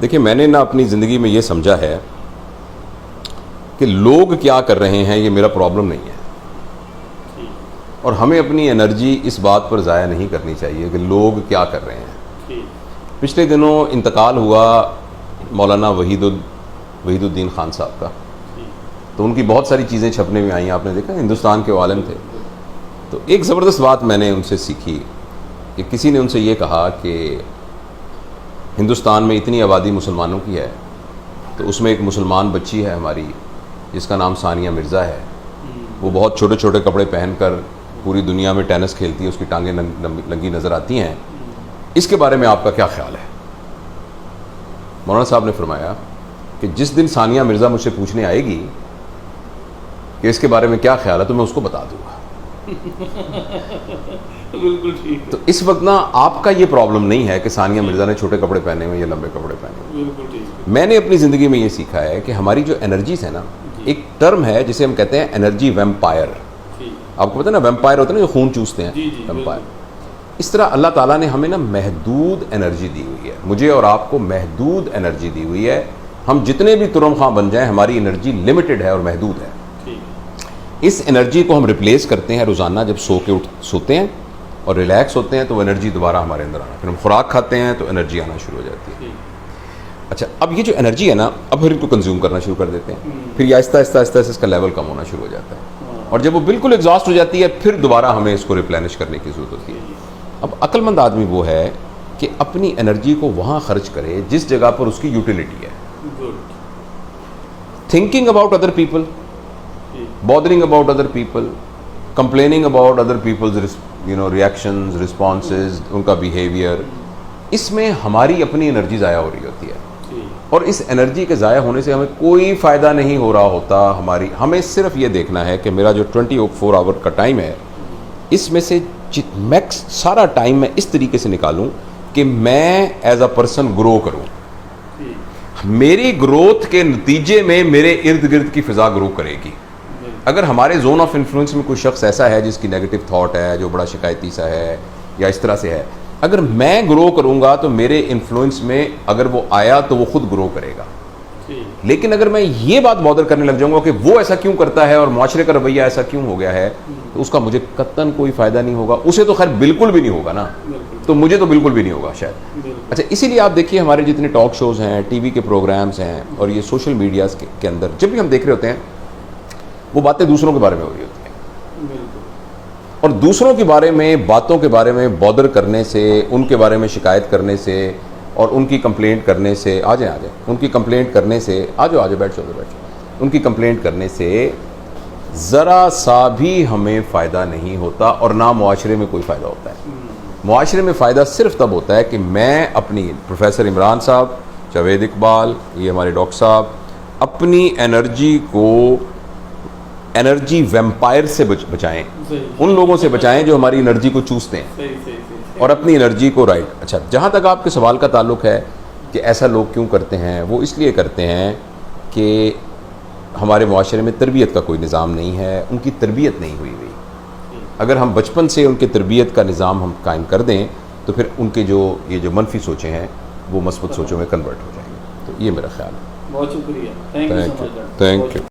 دیکھیں میں نے نا اپنی زندگی میں یہ سمجھا ہے کہ لوگ کیا کر رہے ہیں یہ میرا پرابلم نہیں ہے، اور ہمیں اپنی انرجی اس بات پر ضائع نہیں کرنی چاہیے کہ لوگ کیا کر رہے ہیں۔ پچھلے دنوں انتقال ہوا مولانا وحید الدین خان صاحب کا، تو ان کی بہت ساری چیزیں چھپنے میں آئیں، آپ نے دیکھا، ہندوستان کے عالم تھے۔ تو ایک زبردست بات میں نے ان سے سیکھی کہ کسی نے ان سے یہ کہا کہ ہندوستان میں اتنی آبادی مسلمانوں کی ہے، تو اس میں ایک مسلمان بچی ہے ہماری جس کا نام ثانیہ مرزا ہے، وہ بہت چھوٹے چھوٹے کپڑے پہن کر پوری دنیا میں ٹینس کھیلتی ہے، اس کی ٹانگیں ننگی نظر آتی ہیں، اس کے بارے میں آپ کا کیا خیال ہے؟ مولانا صاحب نے فرمایا کہ جس دن ثانیہ مرزا مجھ سے پوچھنے آئے گی کہ اس کے بارے میں کیا خیال ہے تو میں اس کو بتا دوں گا۔ بالکل ٹھیک۔ تو اس وقت نا آپ کا یہ پرابلم نہیں ہے کہ ثانیہ مرزا نے چھوٹے کپڑے پہنے ہوئے یا لمبے کپڑے پہنے ہوئے۔ بالکل ٹھیک۔ میں نے اپنی زندگی میں یہ سیکھا ہے کہ ہماری جو انرجیز ہے نا، ایک ٹرم ہے جسے ہم کہتے ہیں انرجی ویمپائر۔ آپ کو پتہ ہے نا ویمپائر ہوتے ہیں نا جو خون چوستے ہیں، ویمپائر۔ اس طرح اللہ تعالیٰ نے ہمیں نا محدود انرجی دی ہوئی ہے، مجھے اور آپ کو محدود انرجی دی ہوئی ہے۔ ہم جتنے بھی ترم خواہ بن جائیں، ہماری انرجی لمیٹڈ ہے اور محدود ہے۔ اس انرجی کو ہم ریپلیس کرتے ہیں روزانہ جب سوتے ہیں اور ریلیکس ہوتے ہیں، تو وہ انرجی دوبارہ ہمارے اندر آنا، پھر ہم خوراک کھاتے ہیں تو انرجی آنا شروع ہو جاتی ہے۔ اچھا، اب یہ جو انرجی ہے نا، اب ہم ان کو کنزیوم کرنا شروع کر دیتے ہیں، پھر یہ آہستہ آہستہ آہستہ اس کا لیول کم ہونا شروع ہو جاتا ہے، اور جب وہ بالکل ایگزاسٹ ہو جاتی ہے پھر دوبارہ ہمیں اس کو ریپلینش کرنے کی ضرورت ہوتی ہے۔ اب عقل مند آدمی وہ ہے کہ اپنی انرجی کو وہاں خرچ کرے جس جگہ پر اس کی یوٹیلیٹی ہے۔ Thinking about other people, bothering about other people, complaining about other people's reactions, responses, ان کا behavior، اس میں ہماری اپنی انرجی ضائع ہو رہی ہوتی ہے، اور اس انرجی کے ضائع ہونے سے ہمیں کوئی فائدہ نہیں ہو رہا ہوتا۔ ہمیں صرف یہ دیکھنا ہے کہ میرا جو 24 آور کا ٹائم ہے، اس میں سے میکس سارا ٹائم میں اس طریقے سے نکالوں کہ میں ایز اے پرسن گرو کروں، میری گروتھ کے نتیجے میں میرے ارد گرد کی فضا گرو کرے گی۔ اگر ہمارے زون آف انفلوئنس میں کوئی شخص ایسا ہے جس کی نیگیٹو تھاٹ ہے، جو بڑا شکایتی سا ہے یا اس طرح سے ہے، اگر میں گرو کروں گا تو میرے انفلوئنس میں اگر وہ آیا تو وہ خود گرو کرے گا۔ لیکن اگر میں یہ بات بادر کرنے لگ جاؤں گا کہ وہ ایسا کیوں کرتا ہے اور معاشرے کا رویہ ایسا کیوں ہو گیا ہے، تو اس کا مجھے قطعاً کوئی فائدہ نہیں ہوگا، اسے تو خیر بالکل بھی نہیں ہوگا نا، تو مجھے تو بالکل بھی نہیں ہوگا شاید۔ اچھا، اسی لیے آپ دیکھیے ہمارے جتنے ٹاک شوز ہیں، ٹی وی کے پروگرامز ہیں، اور یہ سوشل میڈیاز کے اندر جب بھی ہم دیکھ رہے ہوتے ہیں، وہ باتیں دوسروں کے بارے میں ہو رہی ہوتی ہیں، اور دوسروں کے بارے میں، باتوں کے بارے میں بادر کرنے سے، ان کے بارے میں شکایت کرنے سے اور ان کی کمپلینٹ کرنے سے، آ جائیں ان کی کمپلینٹ کرنے سے، آ جاؤ بیٹھ جاؤ، ان کی کمپلینٹ کرنے سے ذرا سا بھی ہمیں فائدہ نہیں ہوتا، اور نہ معاشرے میں کوئی فائدہ ہوتا ہے۔ معاشرے میں فائدہ صرف تب ہوتا ہے کہ میں اپنی، پروفیسر عمران صاحب، جاوید اقبال، یہ ہمارے ڈاکٹر صاحب، اپنی انرجی کو انرجی ویمپائر سے بچائیں، ان لوگوں سے بچائیں جو ہماری انرجی کو چوستے ہیں، اور اپنی انرجی کو رائٹ۔ اچھا، جہاں تک آپ کے سوال کا تعلق ہے کہ ایسا لوگ کیوں کرتے ہیں، وہ اس لیے کرتے ہیں کہ ہمارے معاشرے میں تربیت کا کوئی نظام نہیں ہے، ان کی تربیت نہیں ہوئی۔ اگر ہم بچپن سے ان کے تربیت کا نظام ہم قائم کر دیں تو پھر ان کے یہ جو منفی سوچیں ہیں وہ مثبت سوچوں میں کنورٹ ہو جائیں گے۔ تو یہ میرا خیال ہے۔ بہت شکریہ، تھینک یو۔ Thank you.